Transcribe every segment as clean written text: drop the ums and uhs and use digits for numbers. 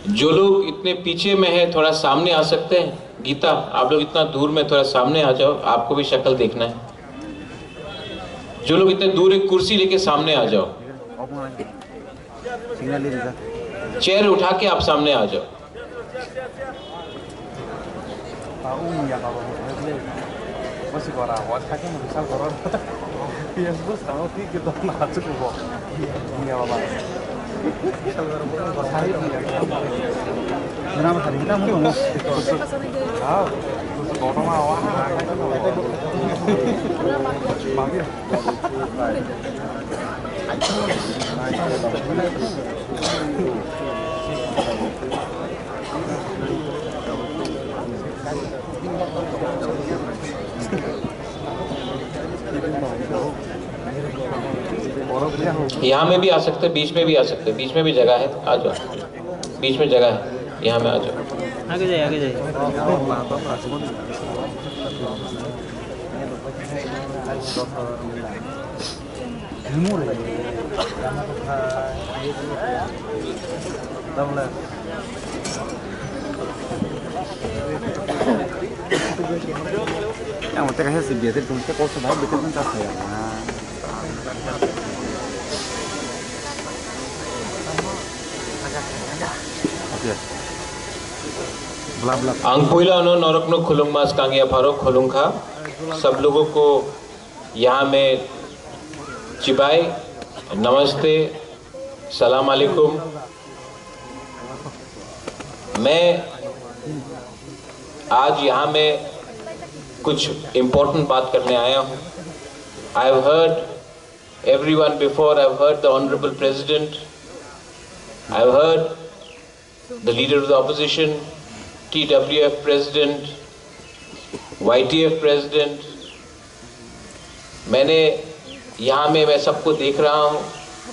जो लोग इतने पीछे में है थोड़ा सामने आ सकते हैं। गीता, आप लोग इतना दूर में थोड़ा सामने आ जाओ, आपको भी शक्ल देखना है। जो लोग इतने दूर, एक कुर्सी लेके सामने आ जाओ। चेयर उठा के आप सामने आ जाओ। यहाँ में भी आ सकते, बीच में भी आ सकते, बीच में भी जगह है, आ जाओ। बीच में जगह है, यहाँ में आ जाओ। आगे जाइए, आगे जाइए। Yang mau kasih si biasa itu kita kau sudah betul kan tak saya. आंगपुइला नो नौरकनो खुलुंग मास कांगिया फारो खुलुंग खा। सब लोगों को यहाँ में चिबाई, नमस्ते, सलाम अलैकुम। मैं आज यहाँ में कुछ इम्पोर्टेंट बात करने आया हूँ। I have heard everyone before. I've heard the Honorable President. I've heard the Leader of the Opposition, TWF President, YTF President. मैंने यहाँ में मैं सबको देख रहा हूँ।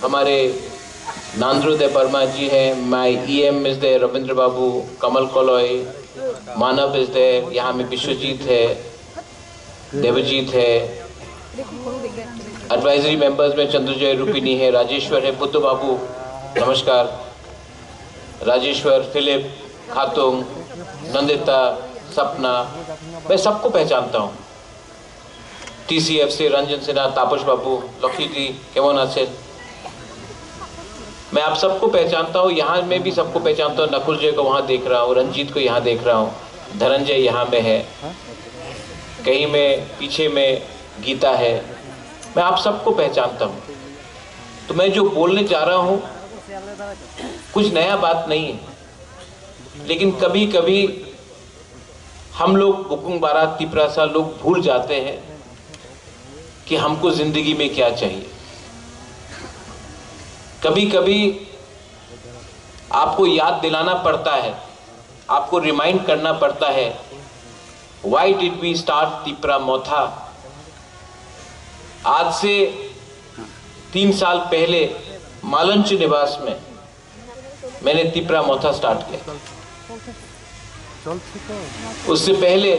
हमारे नांद्रोदय वर्मा जी हैं, my EM is there, Ravindra Babu, Kamal Kalai, Manav is there, यहाँ में विश्वजीत है, देवजीत है, एडवाइजरी मेंबर्स में चंद्रजय रूपिनी है, राजेश्वर है, बुद्ध बाबू, नमस्कार, राजेश्वर, फिलिप, खातुंग, नंदिता, सपना, मैं सबको पहचानता हूँ। TCF से रंजन सिन्हा, तापस बाबू, लक्ष्मी जी, केमन आचे, मैं आप सबको पहचानता हूँ। यहाँ में भी सबको पहचानता हूँ। नकुल जय को वहाँ देख रहा हूँ, रंजीत को यहाँ देख रहा हूँ, धनंजय यहाँ में है, कहीं में पीछे में गीता है, मैं आप सबको पहचानता हूँ। तो मैं जो बोलने जा रहा हूँ कुछ नया बात नहीं है, लेकिन कभी कभी हम लोग बुकुंग बारा तिपरासा लोग भूल जाते हैं कि हमको जिंदगी में क्या चाहिए। कभी कभी आपको याद दिलाना पड़ता है, आपको रिमाइंड करना पड़ता है, why did we start Tipra Motha. आज से 3 साल पहले मालंच निवास में मैंने तिपरा मोथा स्टार्ट किया। उससे पहले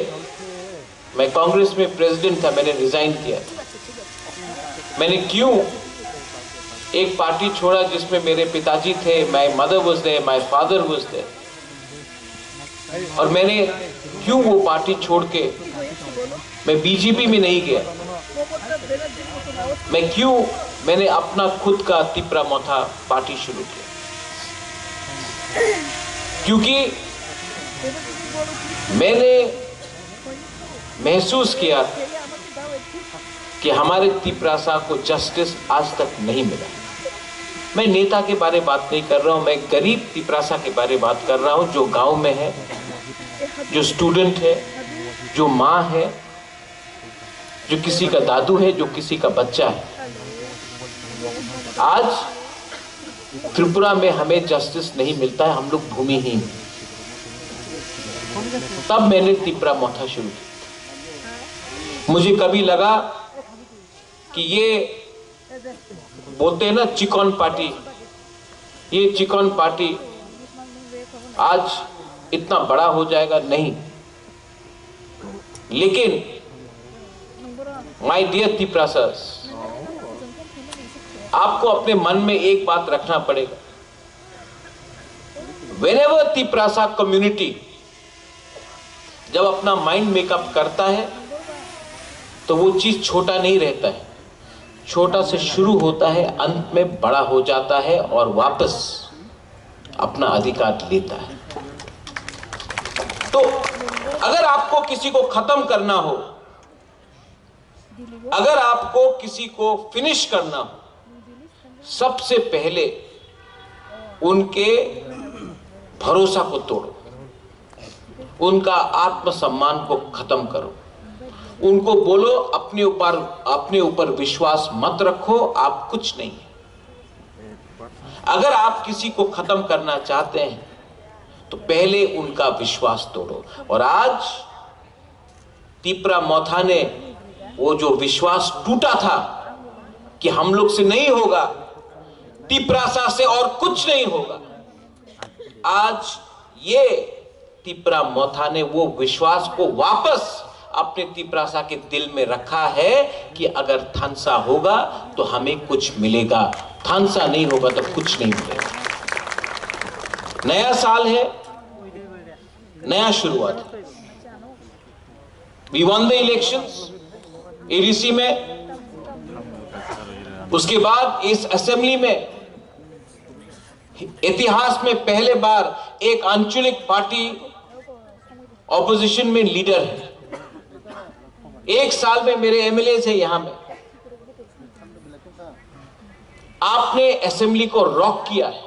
मैं कांग्रेस में प्रेसिडेंट था, मैंने रिजाइन किया। मैंने क्यों एक पार्टी छोड़ा जिसमें मेरे पिताजी थे, my mother was there, my father was there, और मैंने क्यों वो पार्टी छोड़ के मैं बीजेपी में नहीं गया। मैंने अपना खुद का तिपरा मोथा पार्टी शुरू किया, क्योंकि मैंने महसूस किया कि हमारे तिपरासा को जस्टिस आज तक नहीं मिला। मैं नेता के बारे में बात नहीं कर रहा हूं, मैं गरीब तिपरासा के बारे में बात कर रहा हूं, जो गांव में है, जो स्टूडेंट है, जो माँ है, जो किसी का दादू है, जो किसी का बच्चा है। आज त्रिपुरा में हमें जस्टिस नहीं मिलता है, हम लोग भूमिहीन। तब मैंने तिपरा मोथा शुरू किया। मुझे कभी लगा कि ये बोलते हैं ना चिकन पार्टी, ये चिकन पार्टी आज इतना बड़ा हो जाएगा, नहीं। लेकिन माय डियर तिपरासास, आपको अपने मन में एक बात रखना पड़ेगा Whenever तिप्रासा कम्युनिटी जब अपना माइंड मेकअप करता है तो वो चीज छोटा नहीं रहता है, छोटा से शुरू होता है, अंत में बड़ा हो जाता है और वापस अपना अधिकार लेता है। तो अगर आपको किसी को खत्म करना हो, अगर आपको किसी को फिनिश करना हो, सबसे पहले उनके भरोसा को तोड़ो, उनका आत्मसम्मान को खत्म करो, उनको बोलो अपने ऊपर विश्वास मत रखो, आप कुछ नहीं है। अगर आप किसी को खत्म करना चाहते हैं तो पहले उनका विश्वास तोड़ो। और आज तिप्रा ने वो जो विश्वास टूटा था कि हम लोग से नहीं होगा, तिप्रासा से और कुछ नहीं होगा, आज ये तिप्रा ने वो विश्वास को वापस अपने तिप्रासा के दिल में रखा है कि अगर थानसा होगा तो हमें कुछ मिलेगा, थानसा नहीं होगा तो कुछ नहीं मिलेगा। नया साल है, नया शुरुआत है। We won the elections ADC में, उसके बाद इस असेंबली में इतिहास में पहले बार एक आंचलिक पार्टी ऑपोजिशन में लीडर है। एक साल में मेरे एमएलए है यहां में, आपने असेंबली को रॉक किया है।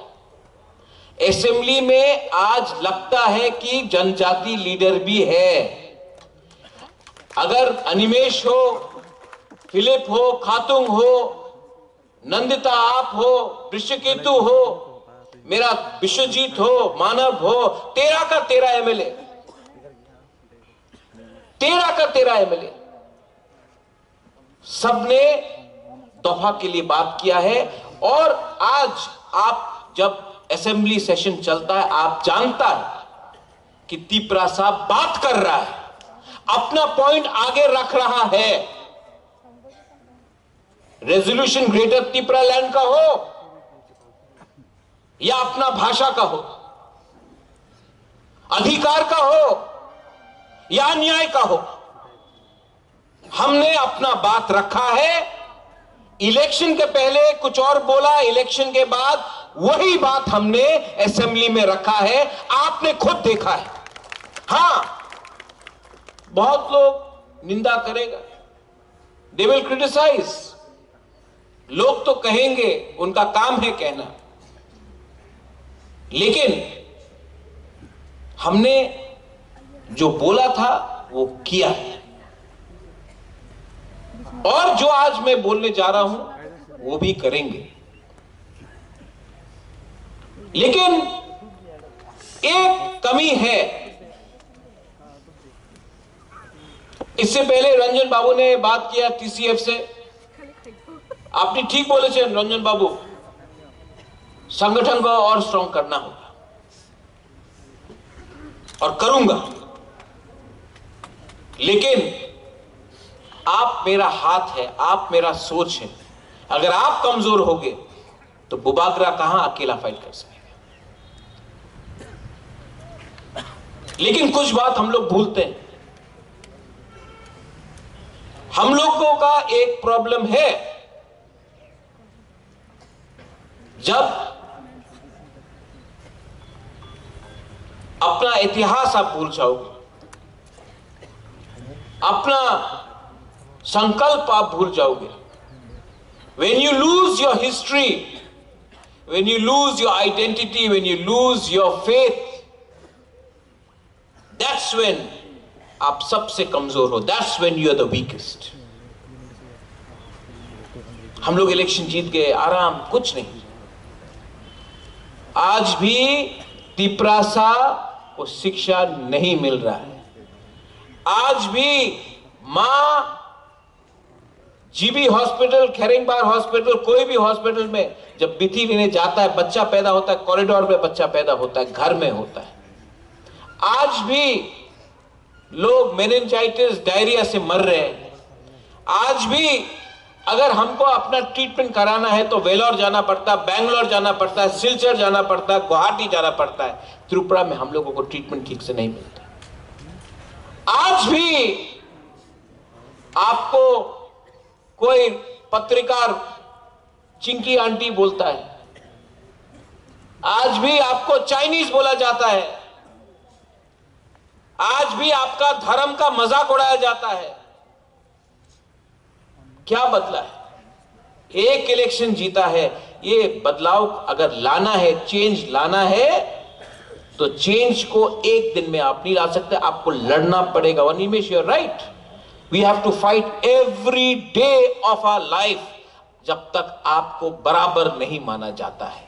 असेंबली में आज लगता है कि जनजाति लीडर भी है। अगर अनिमेश हो, फिलिप हो, खातुंग हो, नंदिता आप हो, ऋषिकेतु हो, मेरा विश्वजीत हो, मानव हो, 13 का 13 एमएलए, 13 का 13 एमएलए, सबने दफा के लिए बात किया है। और आज आप जब असेंबली सेशन चलता है, आप जानता है कि तिप्रासा बात कर रहा है, अपना पॉइंट आगे रख रहा है। रेजोल्यूशन ग्रेटर तिप्रा लैंड का हो या अपना भाषा का हो, अधिकार का हो या न्याय का हो, हमने अपना बात रखा है। इलेक्शन के पहले कुछ और बोला, इलेक्शन के बाद वही बात हमने असेंबली में रखा है, आपने खुद देखा है। हां, बहुत लोग निंदा करेगा, दे विल क्रिटिसाइज, लोग तो कहेंगे, उनका काम है कहना, लेकिन हमने जो बोला था वो किया है। और जो आज मैं बोलने जा रहा हूं वो भी करेंगे। लेकिन एक कमी है। इससे पहले रंजन बाबू ने बात किया टीसीएफ से, आपने ठीक बोले थे रंजन बाबू, संगठन को और स्ट्रांग करना होगा और करूंगा। लेकिन आप मेरा हाथ है, आप मेरा सोच है। अगर आप कमजोर होगे तो बुबागरा कहां अकेला फाइट कर सकेगा। लेकिन कुछ बात हम लोग भूलते हैं। हम लोगों का एक प्रॉब्लम है, जब अपना इतिहास आप भूल जाओगे, अपना संकल्प आप भूल जाओगे, when you lose your history, when you lose your identity, when you lose your faith, that's when आप सबसे कमजोर हो, that's when you are the weakest। हम लोग इलेक्शन जीत गए, आराम, कुछ नहीं। आज भी तिप्रासा को शिक्षा नहीं मिल रहा है। आज भी मां जीबी हॉस्पिटल, खेरिंगबार हॉस्पिटल, कोई भी हॉस्पिटल में जब बिथी लेने जाता है, बच्चा पैदा होता है, कॉरिडोर में बच्चा पैदा होता है, घर में होता है। आज भी लोग मेनिंजाइटिस, डायरिया से मर रहे हैं। आज भी अगर हमको अपना ट्रीटमेंट कराना है तो वेलोर जाना पड़ता है, बैंगलोर जाना पड़ता है, सिलचर जाना पड़ता है, गुवाहाटी जाना पड़ता है। त्रिपुरा में हम लोगों को ट्रीटमेंट ठीक से नहीं मिलता। आज भी आपको कोई पत्रकार चिंकी आंटी बोलता है, आज भी आपको चाइनीज बोला जाता है, आज भी आपका धर्म का मजाक उड़ाया जाता है। क्या बदला है? एक इलेक्शन जीता है। ये बदलाव अगर लाना है, चेंज लाना है, तो चेंज को एक दिन में आप नहीं ला सकते, आपको लड़ना पड़ेगा। वनिमेश, you are right, we have to fight every day of our life जब तक आपको बराबर नहीं माना जाता है।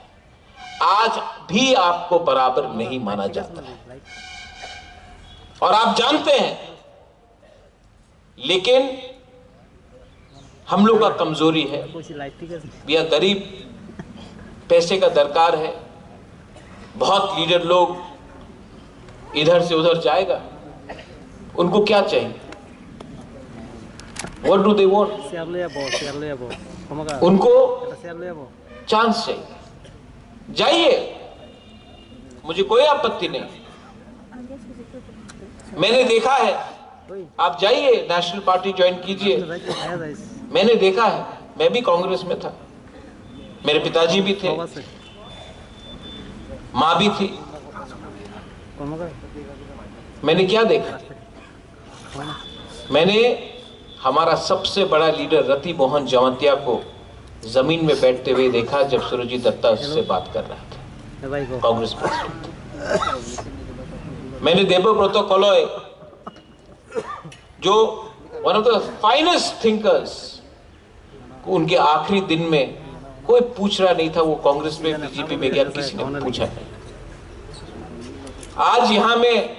आज भी आपको बराबर नहीं माना जाता है और आप जानते हैं, लेकिन हम लोग का कमजोरी है, भैया गरीब, पैसे का दरकार है। बहुत लीडर लोग इधर से उधर जाएगा, उनको क्या चाहिए? What do they want? उनको चांस चाहिए। जाइए, मुझे कोई आपत्ति नहीं। मैंने देखा है, आप जाइए, नेशनल पार्टी ज्वाइन कीजिए। मैंने देखा है, मैं भी कांग्रेस में था, मेरे पिताजी भी थे, माँ भी थी। मैंने क्या देखा? मैंने हमारा सबसे बड़ा लीडर रति मोहन जवंतिया को जमीन में बैठते हुए देखा जब सुरजीत दत्ता उससे बात कर रहा था, कांग्रेस प्रेसिडेंट। मैंने देबब्रत कलॉय, जो one of the finest thinkers, उनके आखिरी दिन में कोई पूछ रहा नहीं था वो कांग्रेस में बीजेपी में गया, किसी ने पूछा नहीं। आज यहां में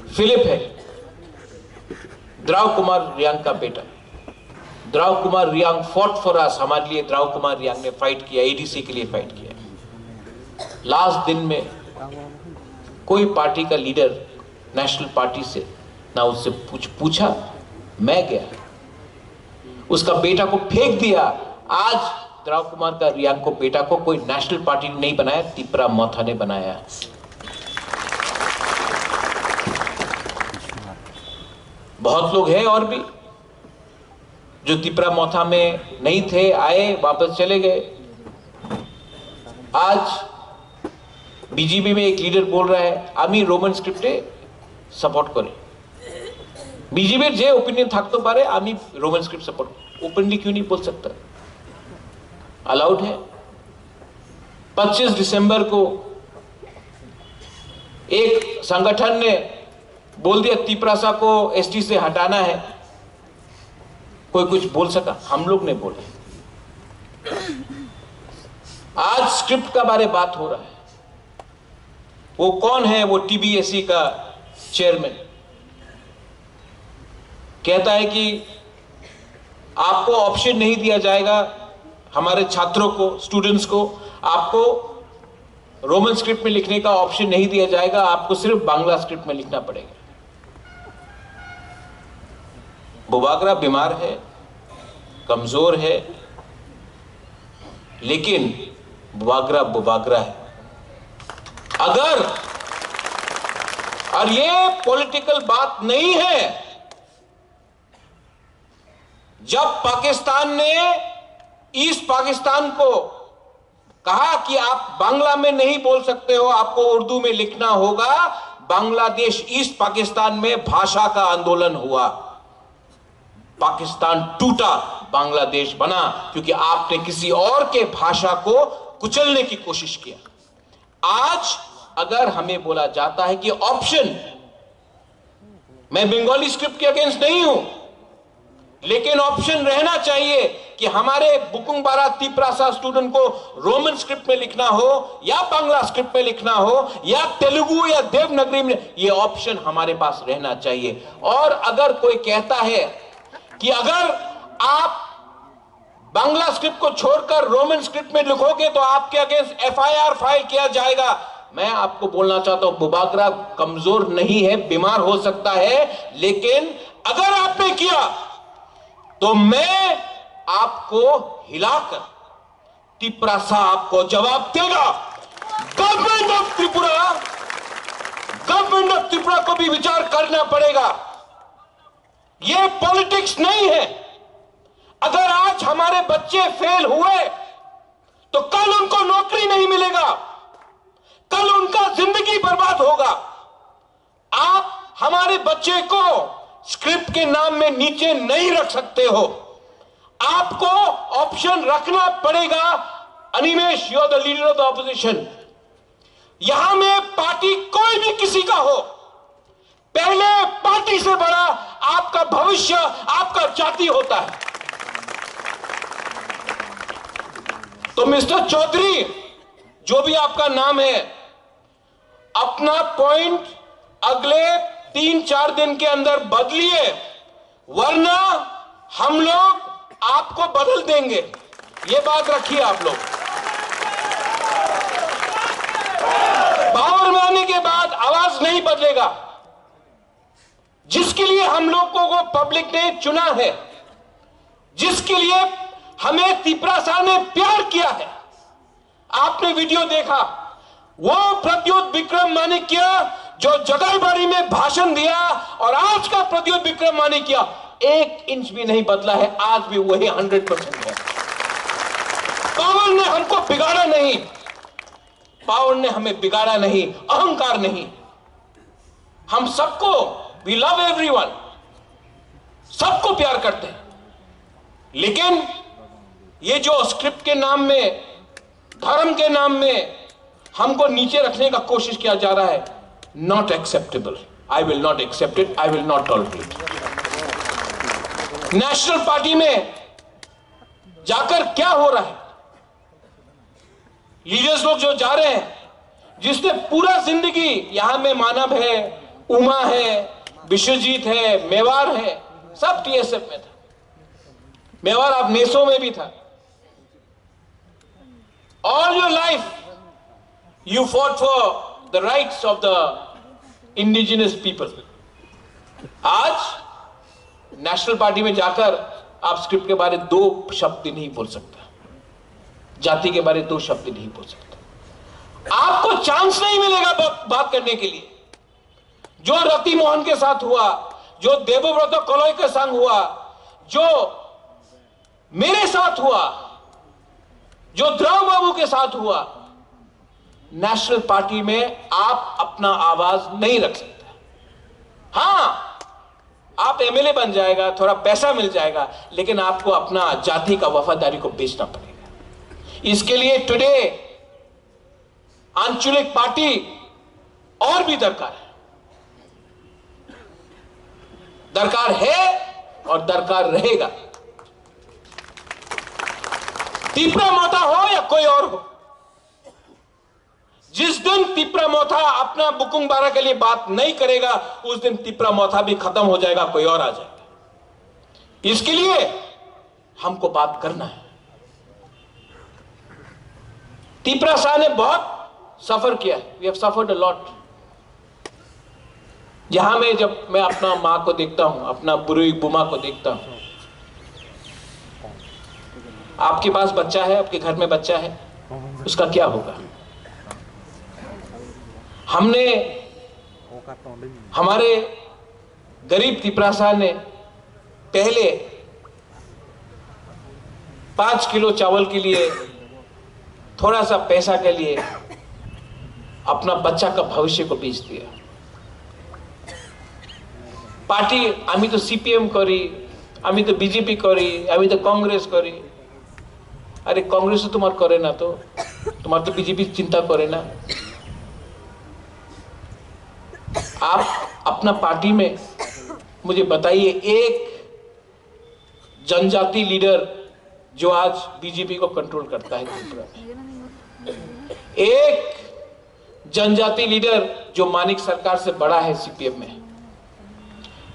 फिलिप है, द्राव कुमार रियांग का बेटा। Drao Kumar Reang fought for us, हमारे लिए द्राव कुमार रियांग ने फाइट किया, एडीसी के लिए फाइट किया। लास्ट दिन में कोई पार्टी का लीडर नेशनल पार्टी से ना उससे पूछा। मैं गया, उसका बेटा को फेंक दिया। आज द्राव कुमार का रियांग को बेटा को कोई नेशनल पार्टी ने नहीं बनाया, तिपरा मोथा ने बनाया। बहुत लोग हैं और भी जो तिपरा मोथा में नहीं थे, आए वापस चले गए। आज बीजेपी में एक लीडर बोल रहा है आमी रोमन स्क्रिप्टे सपोर्ट करे। बीजेपी जे ओपिनियन থাকতে পারে, आमी रोमन स्क्रिप्ट सपोर्ट ओपनली क्यों नहीं बोल सकता? अलाउड है। 25 दिसंबर को एक संगठन ने बोल दिया तिपरासा को एसटी से हटाना है, कोई कुछ बोल सका? हम लोग ने बोले। आज स्क्रिप्ट का बारे बात हो रहा है। वो कौन है? वो टीबीएससी का चेयरमैन कहता है कि आपको ऑप्शन नहीं दिया जाएगा, हमारे छात्रों को, स्टूडेंट्स को आपको रोमन स्क्रिप्ट में लिखने का ऑप्शन नहीं दिया जाएगा, आपको सिर्फ बांग्ला स्क्रिप्ट में लिखना पड़ेगा। बुबागरा बीमार है, कमजोर है, लेकिन बुबागरा बुबागरा है। अगर, और ये पॉलिटिकल बात नहीं है, जब पाकिस्तान ने ईस्ट पाकिस्तान को कहा कि आप बांग्ला में नहीं बोल सकते हो, आपको उर्दू में लिखना होगा, बांग्लादेश ईस्ट पाकिस्तान में भाषा का आंदोलन हुआ। पाकिस्तान टूटा, बांग्लादेश बना, क्योंकि आपने किसी और के भाषा को कुचलने की कोशिश किया। आज अगर हमें बोला जाता है कि ऑप्शन, मैं बंगाली स्क्रिप्ट के अगेंस्ट नहीं हूं, लेकिन ऑप्शन रहना चाहिए कि हमारे बुकुंगबारा तिपरासा स्टूडेंट को रोमन स्क्रिप्ट में लिखना हो या बांग्ला स्क्रिप्ट में लिखना हो या तेलुगु या देवनागरी में, यह ऑप्शन हमारे पास रहना चाहिए। और अगर कोई कहता है कि अगर आप बांग्ला स्क्रिप्ट को छोड़कर रोमन स्क्रिप्ट में लिखोगे तो आपके अगेंस्ट एफआईआर फाइल किया जाएगा, मैं आपको बोलना चाहता हूं, बुबागरा कमजोर नहीं है, बीमार हो सकता है, लेकिन अगर आपने किया तो मैं आपको हिलाकर त्रिपुरा साहब को जवाब देगा। गवर्नमेंट ऑफ त्रिपुरा को भी विचार करना पड़ेगा। यह पॉलिटिक्स नहीं है। अगर आज हमारे बच्चे फेल हुए तो कल उनको नौकरी नहीं मिलेगा, कल उनका जिंदगी बर्बाद होगा। आप हमारे बच्चे को स्क्रिप्ट के नाम में नीचे नहीं रख सकते हो। आपको ऑप्शन रखना पड़ेगा। Animesh, you are the leader of the opposition. यहां में पार्टी कोई भी किसी का हो, पहले पार्टी से बड़ा आपका भविष्य, आपका जाति होता है। तो मिस्टर चौधरी, जो भी आपका नाम है, अपना पॉइंट अगले 3-4 दिन के अंदर बदलिए, वरना हम लोग आपको बदल देंगे। ये बात रखिए आप लोग। पावर में आने के बाद आवाज नहीं बदलेगा। जिसके लिए हम लोगों को पब्लिक ने चुना है, जिसके लिए हमें त्रिपुरा साहब ने प्यार किया है, आपने वीडियो देखा, वो प्रद्योत विक्रम माणिक्य जो जगलबाड़ी में भाषण दिया और आज का प्रद्योत विक्रम माणिक्य 1 इंच भी नहीं बदला है। आज भी वही 100% है। पावर ने हमको बिगाड़ा नहीं, पावर ने हमें बिगाड़ा नहीं, अहंकार नहीं। हम सबको, वी लव एवरीवन, सबको प्यार करते हैं। लेकिन ये जो स्क्रिप्ट के नाम में, धर्म के नाम में हमको नीचे रखने का कोशिश किया जा रहा है, not acceptable. I will not accept it, I will not tolerate. National party में जाकर क्या हो रहा है? लीडर्स लोग जो जा रहे हैं, जिसने पूरा जिंदगी यहां में मानव है, उमा है, विश्वजीत है, मेवाड़ है, सब टीएसएफ में था। मेवाड़ आप नेसो में भी था। All your life you fought for the rights of the indigenous people. आज नेशनल पार्टी में जाकर आप स्क्रिप्ट के बारे 2 शब्द नहीं बोल सकता, जाति के बारे 2 शब्द नहीं बोल सकता। आपको चांस नहीं मिलेगा बात करने के लिए। जो रति मोहन के साथ हुआ, जो देवव्रत कलई के संग हुआ, जो मेरे साथ हुआ, जो द्रव बाबू के साथ हुआ, नेशनल पार्टी में आप अपना आवाज नहीं रख सकते। हां, आप एमएलए बन जाएगा, थोड़ा पैसा मिल जाएगा, लेकिन आपको अपना जाति का वफादारी को बेचना पड़ेगा। इसके लिए टुडे आंचलिक पार्टी और भी दरकार है और दरकार रहेगा। त्रिपुरा मोथा हो या कोई और हो, जिस दिन त्रिपुरा मोथा अपना बुकुंग बारा के लिए बात नहीं करेगा, उस दिन त्रिपुरा मोथा भी खत्म हो जाएगा, कोई और आ जाएगा। इसके लिए हमको बात करना है। त्रिपुरा साहब ने बहुत सफर किया, we have suffered a lot. यहां में जब मैं अपना मां को देखता हूं, अपना बुरी बुमा को देखता हूं, आपके पास बच्चा है, आपके घर में बच्चा है, उसका क्या होगा? हमने, हमारे गरीब त्रिपुरा साहब ने पहले 5 किलो चावल के लिए, थोड़ा सा पैसा के लिए अपना बच्चा का भविष्य को बेच दिया। पार्टी, आमी तो सीपीएम करी, आमी तो बीजेपी करी, आमी तो कांग्रेस करी। अरे कांग्रेस तो तुम्हार करे ना, तो तुम्हार तो बीजेपी चिंता करे ना। आप अपना पार्टी में मुझे बताइए एक जनजाति लीडर जो आज बीजेपी को कंट्रोल करता है त्रिपुरा में, एक जनजाति लीडर जो मानिक सरकार से बड़ा है सीपीएम में,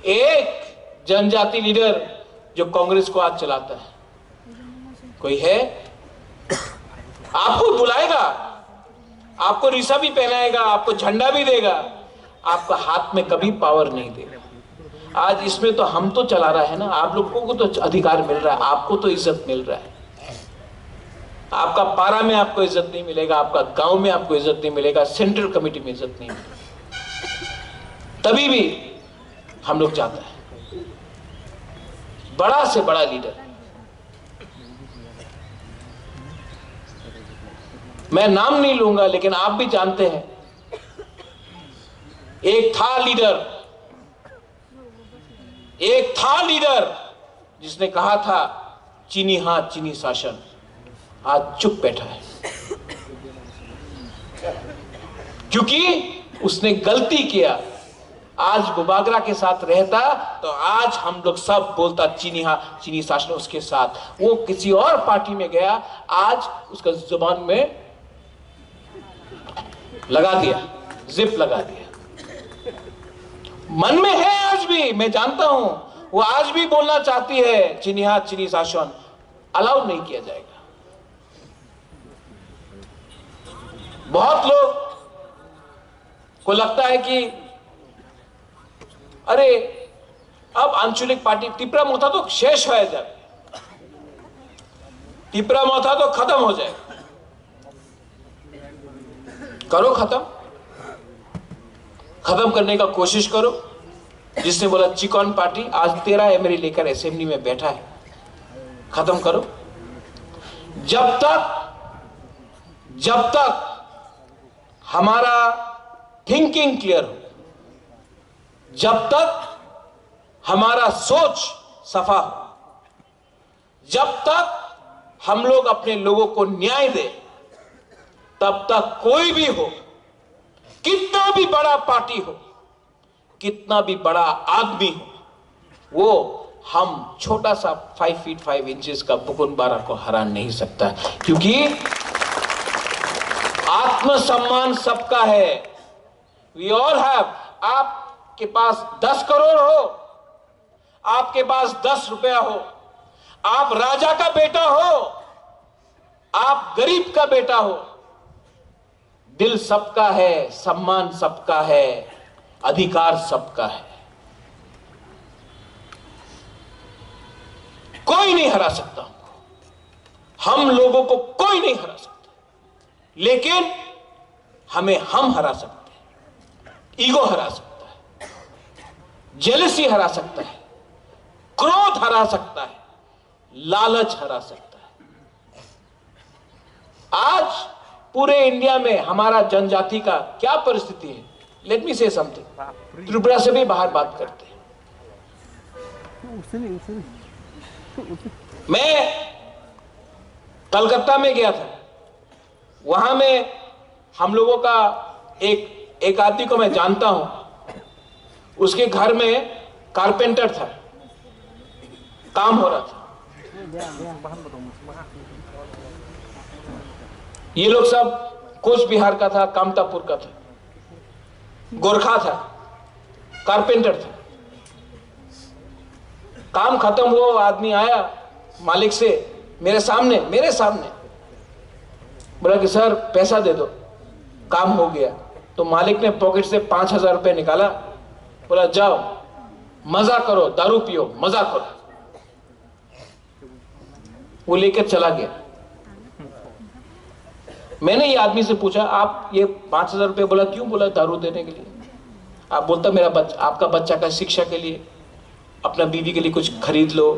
एक जनजाति लीडर जो कांग्रेस को आज चलाता है, कोई है? आपको बुलाएगा, आपको रिसा भी पहनाएगा, आपको झंडा भी देगा, आपका हाथ में कभी पावर नहीं देगा। आज इसमें तो हम तो चला रहा है ना, आप लोगों को तो अधिकार मिल रहा है, आपको तो इज्जत मिल रहा है। आपका पारा में आपको इज्जत नहीं मिलेगा, आपका गांव में आपको इज्जत नहीं मिलेगा, सेंट्रल कमेटी में इज्जत नहीं मिलेगी। तभी भी हम लोग चाहते हैं बड़ा से बड़ा लीडर। मैं नाम नहीं लूंगा, लेकिन आप भी जानते हैं एक था लीडर जिसने कहा था चीनी हाथ चीनी शासन, आज चुप बैठा है क्योंकि उसने गलती किया। आज बुबागरा के साथ रहता तो आज हम लोग सब बोलता चीनी हाथ चीनी शासन उसके साथ। वो किसी और पार्टी में गया, आज उसका जुबान में लगा दिया, जिप लगा दिया। मन में है आज भी, मैं जानता हूं वो आज भी बोलना चाहती है चीनी हाथ चीनी शासन, अलाउ नहीं किया जाएगा। बहुत लोग को लगता है कि अरे अब आंचलिक पार्टी टिपरा मोथा तो शेष हो जाए, टिपरा मोथा तो खत्म हो जाए। करो खत्म करने का कोशिश करो। जिसने बोला चिकन पार्टी, आज 13 एमएलए लेकर असेंबली में बैठा है, खत्म करो। जब तक हमारा थिंकिंग क्लियर हो, जब तक हमारा सोच सफा हो, जब तक हम लोग अपने लोगों को न्याय दें, तब तक कोई भी हो, कितना भी बड़ा पार्टी हो, कितना भी बड़ा आदमी हो, वो हम छोटा सा 5 फीट 5 इंचेस का बुकुनबारा को हरा नहीं सकता, क्योंकि आत्मसम्मान सबका है। We all have. आपके पास 10 करोड़ हो, आपके पास 10 रुपया हो, आप राजा का बेटा हो, आप गरीब का बेटा हो, दिल सबका है, सम्मान सबका है, अधिकार सबका है। कोई नहीं हरा सकता, हम लोगों को कोई नहीं हरा सकता, लेकिन हमें हम हरा सकते हैं। ईगो हरा सकता है, जेलसी हरा सकता है, क्रोध हरा सकता है, लालच हरा सकता है। आज पूरे इंडिया में हमारा जनजाति का क्या परिस्थिति है? लेट मी से समथिंग। त्रिपुरा से भी बाहर बात करते हैं। मैं कलकत्ता में गया था, वहां में हम लोगों का एक आदमी को मैं जानता हूं, उसके घर में कारपेंटर था, काम हो रहा था। ये लोग सब कोच बिहार का था, कामतापुर का था, गोरखा था, कारपेंटर था। काम खत्म हुआ, आदमी आया मालिक से मेरे सामने बोला कि सर पैसा दे दो, काम हो गया। तो मालिक ने पॉकेट से 5,000 रुपए निकाला, बोला जाओ मजा करो, दारू पियो, मजा करो। वो लेकर चला गया। मैंने ये आदमी से पूछा, आप ये 5,000 रुपए बोला क्यों? बोला दारू देने के लिए। आप बोलता मेरा आपका बच्चा का शिक्षा के लिए, अपना बीवी के लिए कुछ खरीद लो,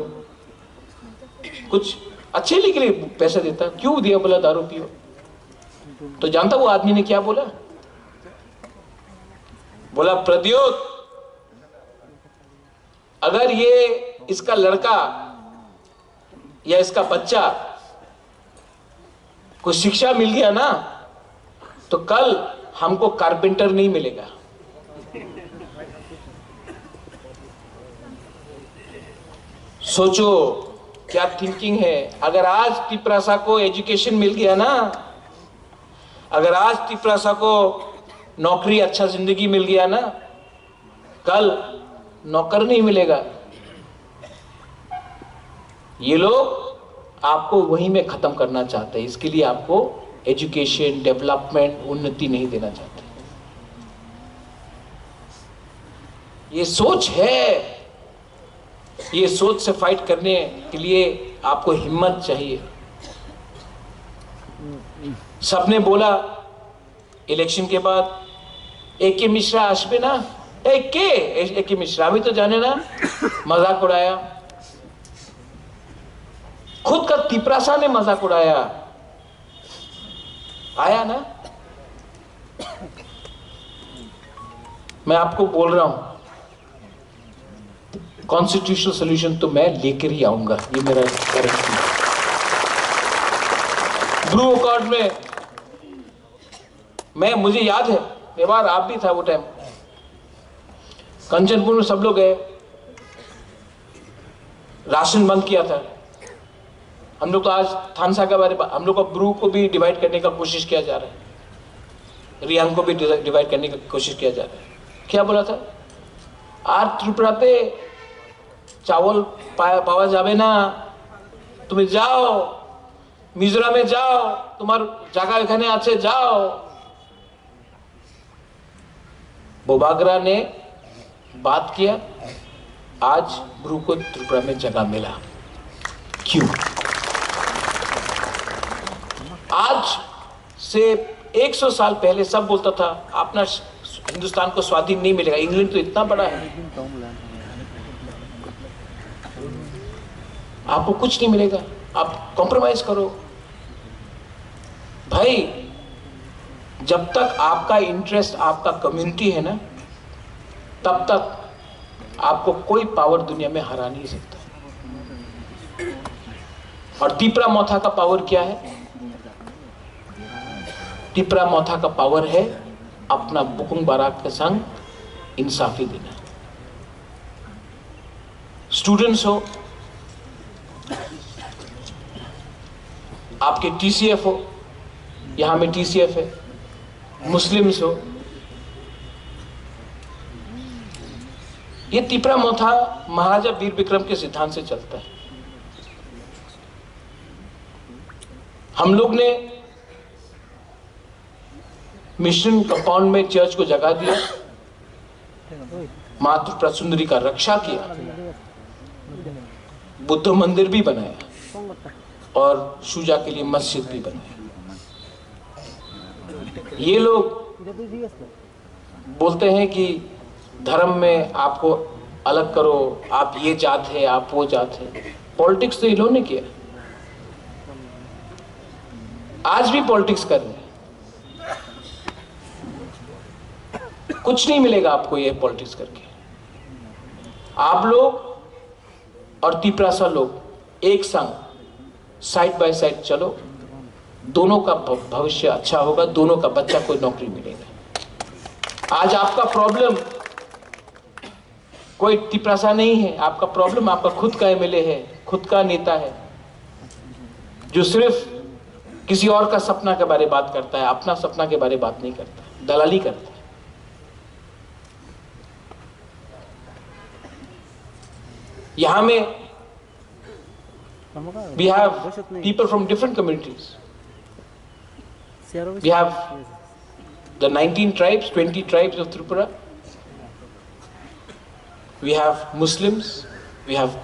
कुछ अच्छे के लिए पैसा देता, क्यों दिया? बोला दारू पियो। तो जानता वो आदमी ने क्या बोला? बोला प्रद्योत, अगर ये इसका लड़का या इसका बच्चा को शिक्षा मिल गया ना, तो कल हमको कारपेंटर नहीं मिलेगा। सोचो क्या थिंकिंग है। अगर आज तिपरासा को एजुकेशन मिल गया ना, अगर आज तिपरासा को नौकरी, अच्छा जिंदगी मिल गया ना, कल नौकर नहीं मिलेगा। ये लोग आपको वहीं में खत्म करना चाहते हैं। इसके लिए आपको एजुकेशन, डेवलपमेंट, उन्नति नहीं देना चाहते। ये सोच है ये सोच से फाइट करने के लिए आपको हिम्मत चाहिए। सबने बोला इलेक्शन के बाद एके मिश्रा आसबे ना, एके मिश्रा अभी तो जाने ना, मजाक उड़ाया। खुद का तिपरासा ने मजाक उड़ाया, आया ना। मैं आपको बोल रहा हूं कॉन्स्टिट्यूशनल सोल्यूशन तो मैं लेकर ही आऊंगा, ये मेरा गारंटी है। ब्लू अकॉर्ड में मुझे याद है, एक बार आप भी था वो टाइम, कंचनपुर में सब लोग गए, राशन बंद किया था। हम लोग तो आज थानसा के बारे में, हम लोग को ब्रू को भी डिवाइड करने का कोशिश किया जा रहा है, रियांग को भी डिवाइड करने की कोशिश किया जा रहा है। क्या बोला था, आज त्रिपुरा पे चावल पावा जावे ना, तुम्हें जाओ मिजोरम में जाओ, तुम्हार जगह एखाने आछे जाओ। बोबागरा ने बात किया, आज ब्रू को त्रिपुरा में जगह मिला। क्यों? आज से 100 साल पहले सब बोलता था अपना हिंदुस्तान को स्वाधीन नहीं मिलेगा, इंग्लैंड तो इतना बड़ा है, आपको कुछ नहीं मिलेगा, आप कॉम्प्रोमाइज करो। भाई जब तक आपका इंटरेस्ट आपका कम्युनिटी है ना, तब तक आपको कोई पावर दुनिया में हरा नहीं सकता। और तिपरा मोथा का पावर क्या है? तिपरा मोथा का पावर है अपना बुकुंग बाराक के संग इंसाफी देना। स्टूडेंट्स हो, आपके टीसीएफ हो, यहां में टीसीएफ है, मुस्लिम्स हो, ये तिपरा मोथा महाराजा वीर विक्रम के सिद्धांत से चलता है। हम लोग ने मिशन कंपाउंड में चर्च को जगह दिया, मातृ प्रसुंदरी का रक्षा किया, बुद्ध मंदिर भी बनाया और शुजा के लिए मस्जिद भी बनाया। ये लोग बोलते हैं कि धर्म में आपको अलग करो, आप ये जात है, आप वो जात है। पॉलिटिक्स तो इन्होंने किया, आज भी पॉलिटिक्स कर रहे हैं। कुछ नहीं मिलेगा आपको ये पॉलिटिक्स करके। आप लोग और तिपरासा लोग एक संग साइड बाय साइड चलो, दोनों का भविष्य अच्छा होगा, दोनों का बच्चा को नौकरी मिलेगा। आज आपका प्रॉब्लम कोई तिपरासा नहीं है, आपका प्रॉब्लम आपका खुद का एमएलए है, खुद का नेता है, जो सिर्फ किसी और का सपना के बारे में बात करता है, अपना सपना के बारे में बात नहीं करता, दलाली करता है। यहां में we have people from different communities. We have the 19 tribes, 20 tribes of Tripura. We have Muslims, we have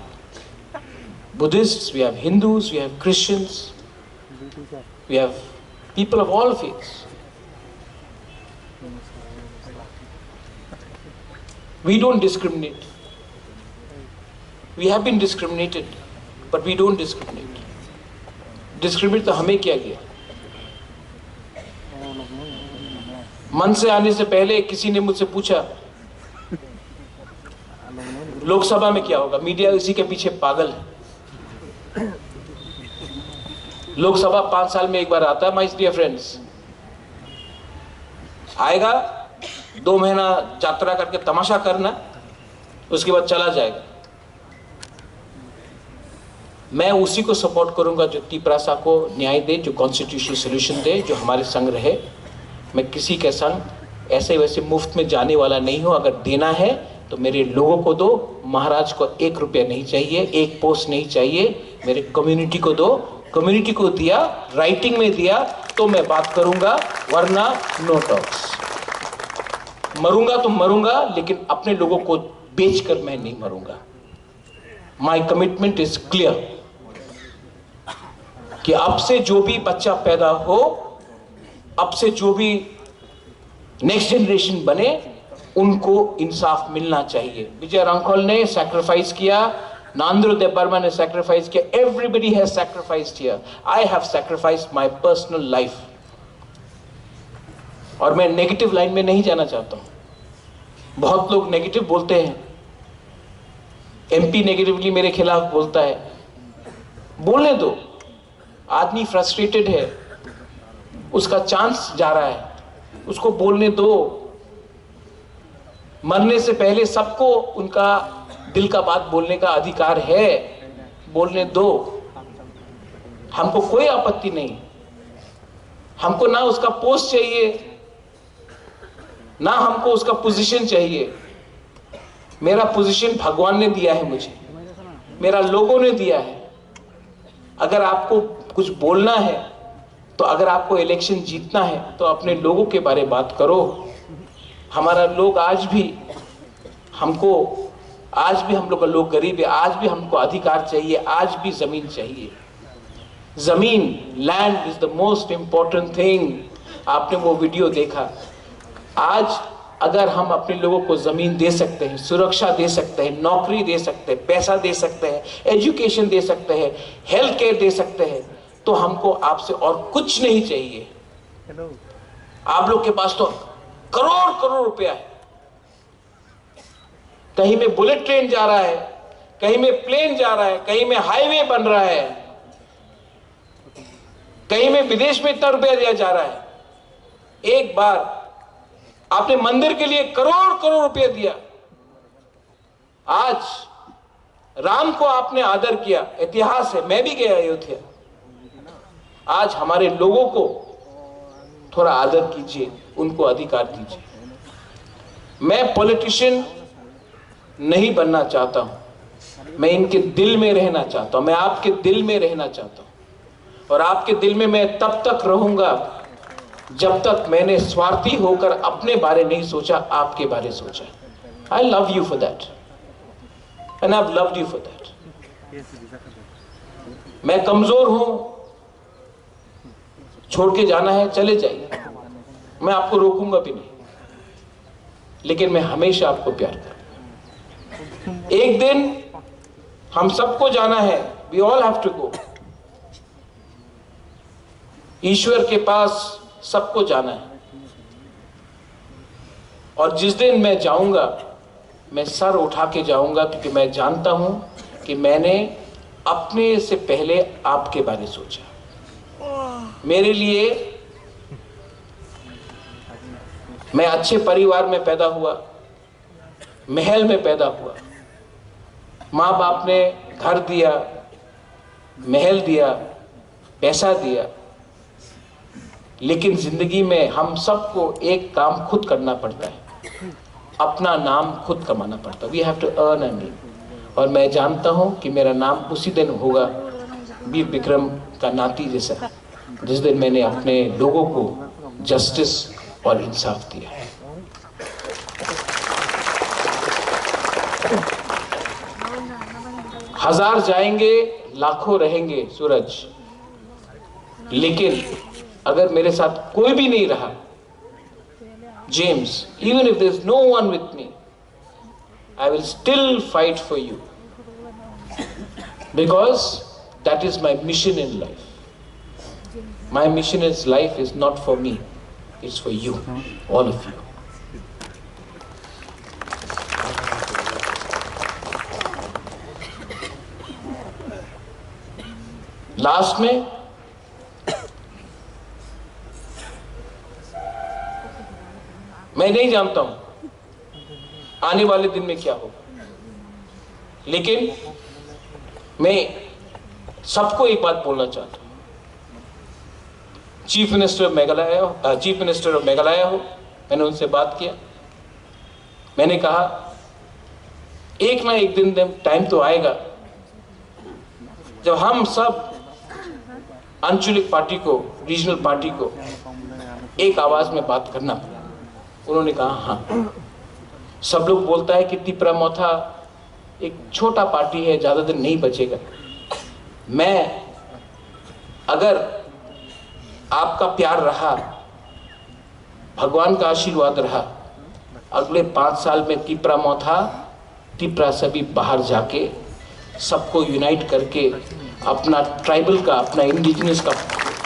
Buddhists, we have Hindus, we have Christians, we have people of all faiths. We don't discriminate. We have been discriminated, but we don't discriminate. Discriminate तो हमें किया गया। मन से आने से पहले किसी ने मुझसे पूछा लोकसभा में क्या होगा, मीडिया इसी के पीछे पागल है। लोकसभा 5 साल में एक बार आता है, माय डियर फ्रेंड्स। आएगा, 2 महीना यात्रा करके तमाशा करना, उसके बाद चला जाएगा। मैं उसी को सपोर्ट करूंगा जो तिपरासा को न्याय दे, जो कॉन्स्टिट्यूशनल सोल्यूशन दे, जो हमारे संग रहे। मैं किसी के संग ऐसे वैसे मुफ्त में जाने वाला नहीं हूं। अगर देना है तो मेरे लोगों को दो, महाराज को 1 रुपया नहीं चाहिए, 1 पोस्ट नहीं चाहिए, मेरे कम्युनिटी को दो। कम्युनिटी को दिया, राइटिंग में दिया तो मैं बात करूंगा, वरना नो टॉक्स। मरूंगा तो मरूंगा, लेकिन अपने लोगों को बेचकर मैं नहीं मरूंगा। माई कमिटमेंट इज क्लियर कि अब से जो भी बच्चा पैदा हो, अब से जो भी नेक्स्ट जनरेशन बने, उनको इंसाफ मिलना चाहिए। विजय रांखोल ने सैक्रिफाइस किया, नांद्रो देव बर्मा ने सैक्रिफाइस किया, everybody has sacrificed here. I have sacrificed my personal life. और मैं नेगेटिव लाइन में नहीं जाना चाहता हूं। बहुत लोग नेगेटिव बोलते हैं, एमपी नेगेटिवली मेरे खिलाफ बोलता है, बोलने दो। आदमी फ्रस्ट्रेटेड है, उसका चांस जा रहा है, उसको बोलने दो। मरने से पहले सबको उनका दिल का बात बोलने का अधिकार है, बोलने दो। हमको कोई आपत्ति नहीं, हमको ना उसका पोस्ट चाहिए, ना हमको उसका पोजीशन चाहिए। मेरा पोजीशन भगवान ने दिया है मुझे, मेरा लोगों ने दिया है। अगर आपको कुछ बोलना है, तो अगर आपको इलेक्शन जीतना है, तो अपने लोगों के बारे में बात करो। हमारा लोग आज भी हम लोग का लोग गरीब है, आज भी हमको अधिकार चाहिए, आज भी जमीन चाहिए। जमीन, land is the most important thing. आपने वो वीडियो देखा। आज अगर हम अपने लोगों को जमीन दे सकते हैं, सुरक्षा दे सकते हैं, नौकरी दे सकते हैं, पैसा दे सकते हैं, एजुकेशन दे सकते हैं, हेल्थ केयर दे सकते हैं, तो हमको आपसे और कुछ नहीं चाहिए। आप लोग के पास तो करोड़ करोड़ रुपया है। कहीं में बुलेट ट्रेन जा रहा है, कहीं में प्लेन जा रहा है, कहीं में हाईवे बन रहा है, कहीं में विदेश में इतना रुपया दिया जा रहा है। एक बार आपने मंदिर के लिए करोड़ करोड़ रुपया दिया। आज राम को आपने आदर किया, इतिहास है, मैं भी गया अयोध्या। आज हमारे लोगों को थोड़ा आदर कीजिए, उनको अधिकार दीजिए। मैं पॉलिटिशियन नहीं बनना चाहता हूं, मैं इनके दिल में रहना चाहता हूं, मैं आपके दिल में रहना चाहता हूं। और आपके दिल में मैं तब तक रहूंगा जब तक मैंने स्वार्थी होकर अपने बारे नहीं सोचा, आपके बारे सोचा। आई love you for that and I have loved you for that. मैं कमजोर हूं, छोड़ के जाना है चले जाइए, मैं आपको रोकूंगा भी नहीं, लेकिन मैं हमेशा आपको प्यार करूंगा। एक दिन हम सबको जाना है, we all have to go. ईश्वर के पास सबको जाना है। और जिस दिन मैं जाऊंगा, मैं सर उठा के जाऊंगा, क्योंकि मैं जानता हूं कि मैंने अपने से पहले आपके बारे सोचा। मेरे लिए, मैं अच्छे परिवार में पैदा हुआ, महल में पैदा हुआ, माँ बाप ने घर दिया, महल दिया, पैसा दिया, लेकिन जिंदगी में हम सबको एक काम खुद करना पड़ता है, अपना नाम खुद कमाना पड़ता है। We have to earn and live. और मैं जानता हूं कि मेरा नाम उसी दिन होगा, वीर विक्रम का नाती जैसा, जिस दिन मैंने अपने लोगों को जस्टिस और इंसाफ दिया है। हजार जाएंगे, लाखों रहेंगे सूरज, लेकिन अगर मेरे साथ कोई भी नहीं रहा, James, even if there's no one with me, I will still fight for you, because that is my mission in life. My mission in life is not for me, it's for you, all of you. Last में मैं नहीं जानता हूं आने वाले दिन में क्या होगा, लेकिन मैं सबको एक बात बोलना चाहता हूं। चीफ मिनिस्टर ऑफ मेघालय हो, मैंने उनसे बात किया। मैंने कहा एक ना एक दिन टाइम तो आएगा जब हम सब आंचलिक पार्टी को, रीजनल पार्टी को एक आवाज में बात करना पड़ा। उन्होंने कहा हाँ, सब लोग बोलता है कि तिपरा मोथा एक छोटा पार्टी है, ज्यादा दिन नहीं बचेगा। मैं, अगर आपका प्यार रहा, भगवान का आशीर्वाद रहा, अगले 5 साल में तिपरा था, तिपरा सभी बाहर जाके सबको यूनाइट करके अपना ट्राइबल का, अपना इंडिजिनस का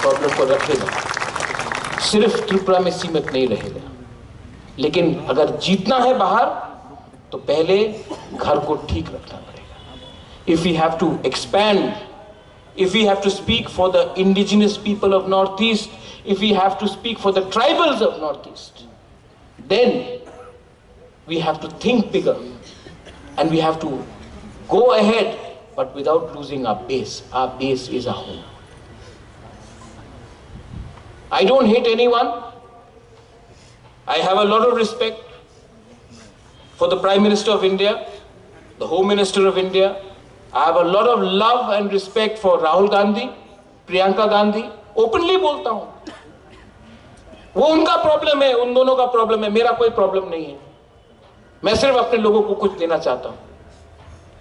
प्रॉब्लम को रखेगा। सिर्फ त्रिपुरा में सीमित नहीं रहेगा। लेकिन अगर जीतना है बाहर, तो पहले घर को ठीक रखना पड़ेगा। If we have to expand, if we have to speak for the indigenous people of Northeast, if we have to speak for the tribals of Northeast, then we have to think bigger and we have to go ahead, but without losing our base. Our base is our home. I don't hate anyone. I have a lot of respect for the Prime Minister of India, the Home Minister of India. I have a lot of love and respect for Rahul Gandhi, Priyanka Gandhi. Openly बोलता हूँ, वो उनका problem है, उन दोनों का problem है, मेरा कोई प्रॉब्लम नहीं है। मैं सिर्फ अपने लोगों को कुछ देना चाहता हूँ।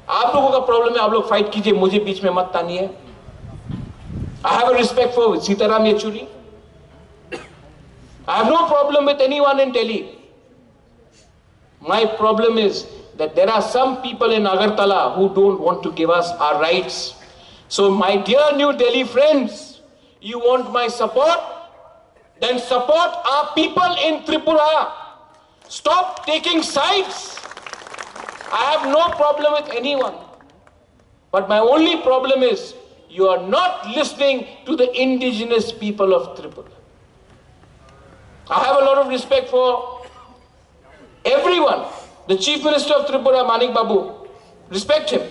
आप लोगों का प्रॉब्लम है, आप लोग फाइट कीजिए, मुझे बीच में मत तानिए। I have a respect for Sitaram Yechuri. I have no problem with anyone in Delhi. My problem is that there are some people in Agartala who don't want to give us our rights. So my dear New Delhi friends, you want my support? Then support our people in Tripura. Stop taking sides. I have no problem with anyone. But my only problem is you are not listening to the indigenous people of Tripura. I have a lot of respect for everyone. The Chief Minister of Tripura, Manik Babu, respect him.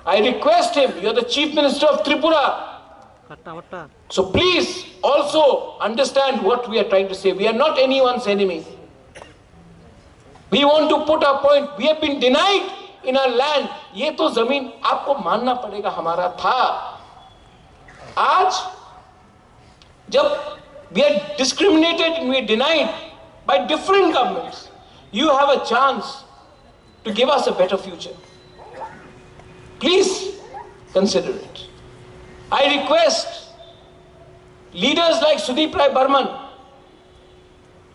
I request him, you are the Chief Minister of Tripura. So please also understand what we are trying to say. We are not anyone's enemy. We want to put our point. We have been denied in our land. ये तो जमीन आपको मानना पड़ेगा हमारा था। आज जब we are discriminated and we are denied by different governments, you have a chance to give us a better future. Please consider it. I request leaders like Sudeep Rai Burman.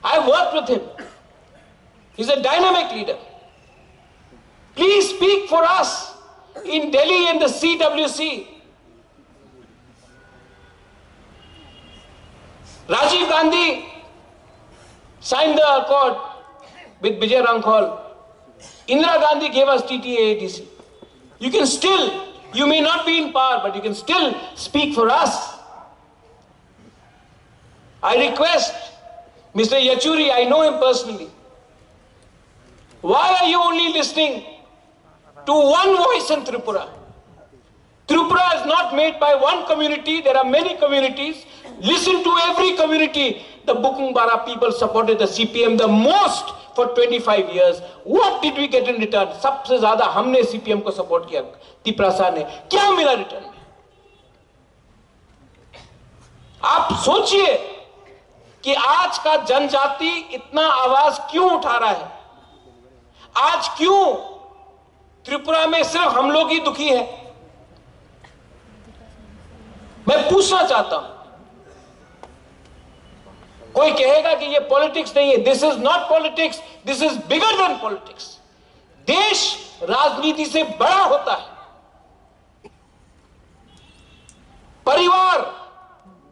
I worked with him. He's a dynamic leader. Please speak for us in Delhi and the CWC. Rajiv Gandhi signed the accord with Vijay Rankhol. Indira Gandhi gave us TTA-ATC. You can still, you may not be in power, but you can still speak for us. I request Mr. Yechuri, I know him personally. Why are you only listening to one voice in Tripura? Tripura is not made by one community, there are many communities. Listen to every community. The Bukungbara people supported the CPM the most for 25 years. What did we get in return? सबसे ज़्यादा हमने CPM को support किया, तिपरासा ने। क्या मिला return में? आप सोचिए कि आज का जनजाति इतना आवाज क्यों उठा रहा है? आज क्यों त्रिपुरा में सिर्फ हम लोग ही दुखी हैं? मैं पूछना चाहता हूं। कोई कहेगा कि ये पॉलिटिक्स नहीं है। This is not politics, this is bigger than politics. देश राजनीति से बड़ा होता है। परिवार,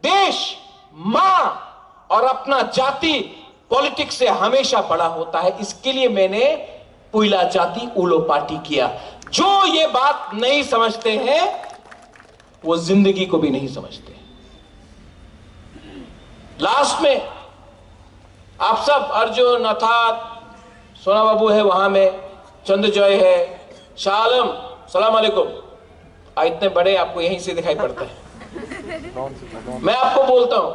देश, मां और अपना जाति पॉलिटिक्स से हमेशा बड़ा होता है। इसके लिए मैंने पुइला जाति उलो पार्टी किया। जो ये बात नहीं समझते हैं वो जिंदगी को भी नहीं समझते। लास्ट में आप सब, अर्जुन, अथात, सोना बाबू है वहां में, चंद्रजॉय है, शाह आलम, सलाम अलैकुम। इतने बड़े आपको यहीं से दिखाई पड़ता है। मैं आपको बोलता हूं,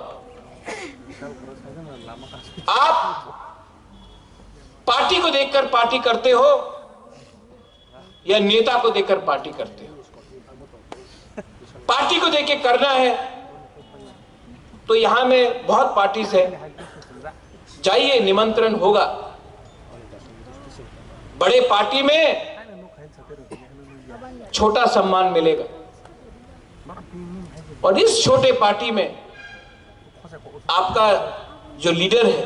आप पार्टी को देखकर पार्टी करते हो या नेता को देखकर पार्टी करते हो? पार्टी को देख के करना है तो यहां में बहुत पार्टीज है, जाइए, निमंत्रण होगा। बड़े पार्टी में छोटा सम्मान मिलेगा। और इस छोटे पार्टी में आपका जो लीडर है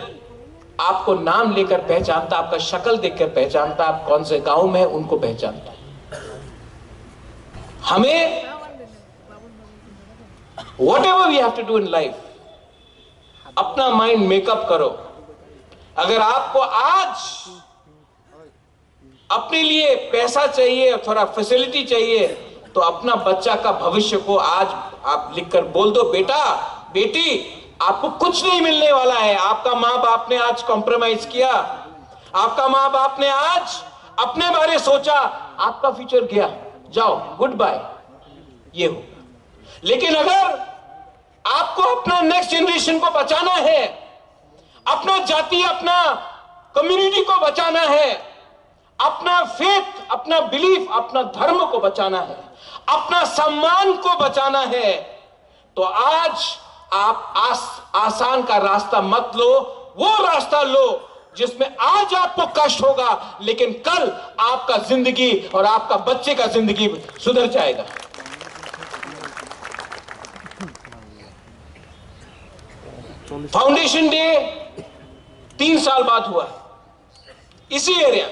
आपको नाम लेकर पहचानता, आपका शक्ल देखकर पहचानता, आप कौन से गांव में उनको पहचानता। हमें whatever we have to do in life, अपना माइंड मेकअप करो। अगर आपको आज अपने लिए पैसा चाहिए, थोड़ा फैसिलिटी चाहिए, तो अपना बच्चा का भविष्य को आज आप लिखकर बोल दो, बेटा बेटी आपको कुछ नहीं मिलने वाला है। आपका माँ बाप ने आज कॉम्प्रोमाइज किया, आपका माँ बाप ने आज अपने बारे सोचा, आपका फ्यूचर गया, जाओ गुड बाय, ये हो। लेकिन अगर आपको अपना नेक्स्ट जनरेशन को बचाना है, अपना जाति, अपना कम्युनिटी को बचाना है, अपना फेथ, अपना बिलीफ, अपना धर्म को बचाना है, अपना सम्मान को बचाना है, तो आज आप आसान का रास्ता मत लो, वो रास्ता लो जिसमें आज आपको कष्ट होगा, लेकिन कल आपका जिंदगी और आपका बच्चे का जिंदगी सुधर जाएगा। फाउंडेशन डे 3 साल बाद हुआ इसी एरिया,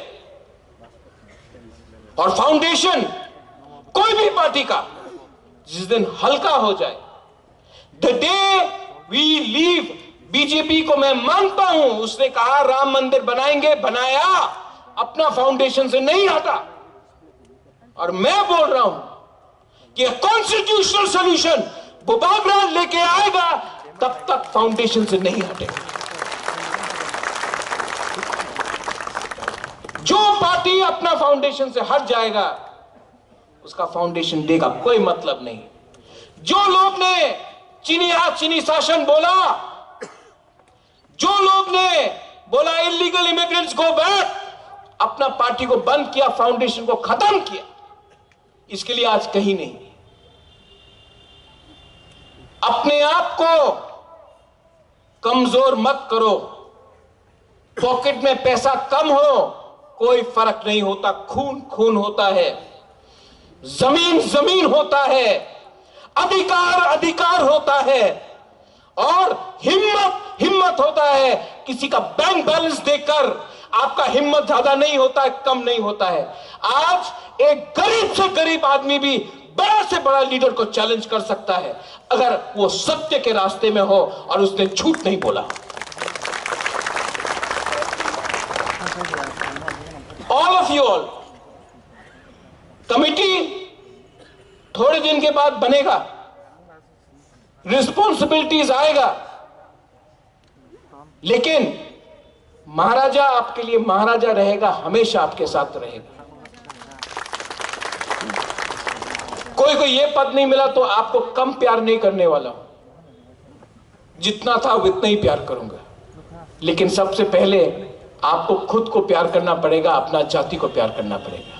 और फाउंडेशन कोई भी पार्टी का जिस दिन हल्का हो जाए, the day we leave BJP को मैं मानता हूं, उसने कहा राम मंदिर बनाएंगे, बनाया, अपना फाउंडेशन से नहीं हटा। और मैं बोल रहा हूं कि कॉन्स्टिट्यूशनल सॉल्यूशन बुबागरा लेके आएगा, तब तक फाउंडेशन से नहीं हटेगा। जो पार्टी अपना फाउंडेशन से हट जाएगा उसका फाउंडेशन डे का कोई मतलब नहीं। जो लोग ने चीनी हाथ चीनी शासन बोला, जो लोग ने बोला इलीगल इमिग्रेंट्स गो बैक, अपना पार्टी को बंद किया, फाउंडेशन को खत्म किया, इसके लिए आज कहीं नहीं। अपने आप को कमजोर मत करो। पॉकेट में पैसा कम हो कोई फर्क नहीं होता, खून खून होता है, जमीन जमीन होता है, अधिकार अधिकार होता है, और हिम्मत हिम्मत होता है। किसी का बैंक बैलेंस देखकर आपका हिम्मत ज्यादा नहीं होता है, कम नहीं होता है। आज एक गरीब से गरीब आदमी भी बड़ा से बड़ा लीडर को चैलेंज कर सकता है अगर वो सत्य के रास्ते में हो और उसने झूठ नहीं बोला। All of you all, committee थोड़े दिन के बाद बनेगा, रिस्पॉन्सिबिलिटीज आएगा, लेकिन महाराजा आपके लिए महाराजा रहेगा, हमेशा आपके साथ रहेगा। कोई को ये पद नहीं मिला तो आपको कम प्यार नहीं करने वाला हूं, जितना था उतना ही प्यार करूंगा। लेकिन सबसे पहले आपको खुद को प्यार करना पड़ेगा, अपना जाति को प्यार करना पड़ेगा।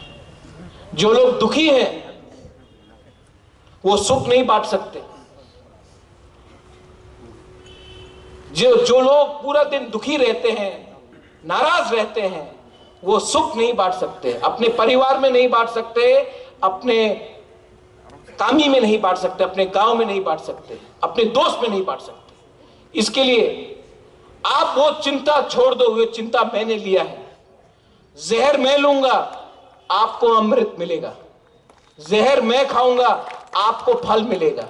जो लोग दुखी हैं वो सुख नहीं बांट सकते। जो लोग पूरा दिन दुखी रहते हैं, नाराज रहते हैं, वो सुख नहीं बांट सकते। अपने परिवार में नहीं बांट सकते, अपने कामी में नहीं बांट सकते, अपने गांव में नहीं बांट सकते, अपने दोस्त में नहीं बांट सकते। इसके लिए आप वो चिंता छोड़ दो, वो चिंता मैंने लिया है। जहर मैं लूंगा, आपको अमृत मिलेगा। जहर मैं खाऊंगा, आपको फल मिलेगा।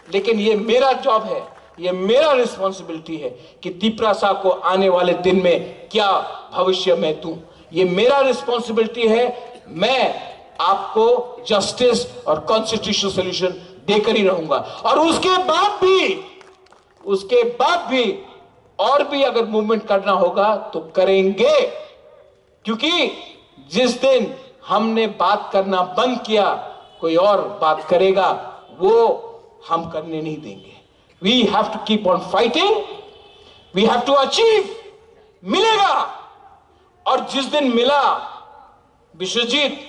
लेकिन ये मेरा जॉब है, ये मेरा रिस्पॉन्सिबिलिटी है कि तिपरासा को आने वाले दिन में क्या भविष्य में दूं। ये मेरा रिस्पॉन्सिबिलिटी है। मैं आपको जस्टिस और कॉन्स्टिट्यूशनल सॉल्यूशन देकर ही रहूंगा। और उसके बाद भी और भी अगर मूवमेंट करना होगा तो करेंगे, क्योंकि जिस दिन हमने बात करना बंद किया कोई और बात करेगा, वो हम करने नहीं देंगे। We have to keep on fighting, we have to achieve. मिलेगा, और जिस दिन मिला, विश्वजीत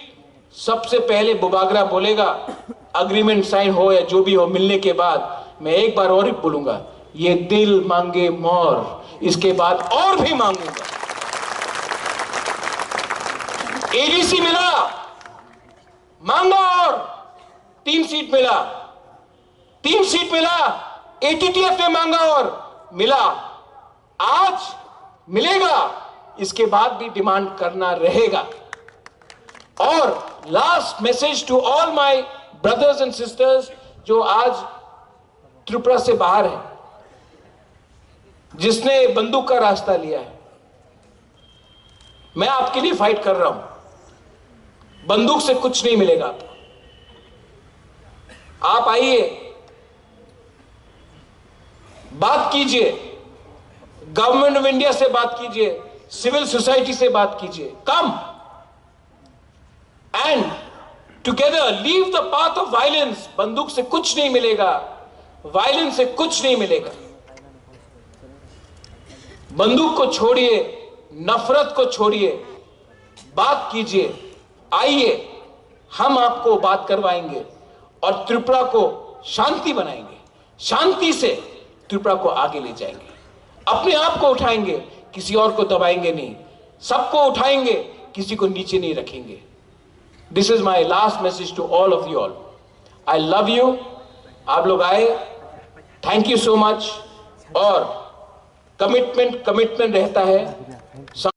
सबसे पहले बुबागरा बोलेगा, अग्रीमेंट साइन हो या जो भी हो, मिलने के बाद मैं एक बार और ही बोलूंगा, ये दिल मांगे मोर, इसके बाद और भी मांगूंगा। एडीसी मिला, मांगा और 3 सीट मिला, 3 सीट मिला, एटीटीएफ ने मांगा और मिला, आज मिलेगा, इसके बाद भी डिमांड करना रहेगा। और last message to all my brothers and sisters जो आज त्रिपुरा से बाहर है, जिसने बंदूक का रास्ता लिया है, मैं आपके लिए फाइट कर रहा हूं। बंदूक से कुछ नहीं मिलेगा आपको। आप आइए, बात कीजिए, गवर्नमेंट ऑफ इंडिया से बात कीजिए, सिविल सोसाइटी से बात कीजिए। Come and together leave the path of violence. बंदूक से कुछ नहीं मिलेगा, वायलेंस से कुछ नहीं मिलेगा। बंदूक को छोड़िए, नफरत को छोड़िए, बात कीजिए, आइए, हम आपको बात करवाएंगे और त्रिपुरा को शांति बनाएंगे, शांति से त्रिपुरा को आगे ले जाएंगे। अपने आप को उठाएंगे, किसी और को दबाएंगे नहीं, सबको उठाएंगे, किसी को नीचे नहीं रखेंगे। This is my last message to all of you all. I love you. आप लोग आए, थैंक यू सो मच। और कमिटमेंट रहता है।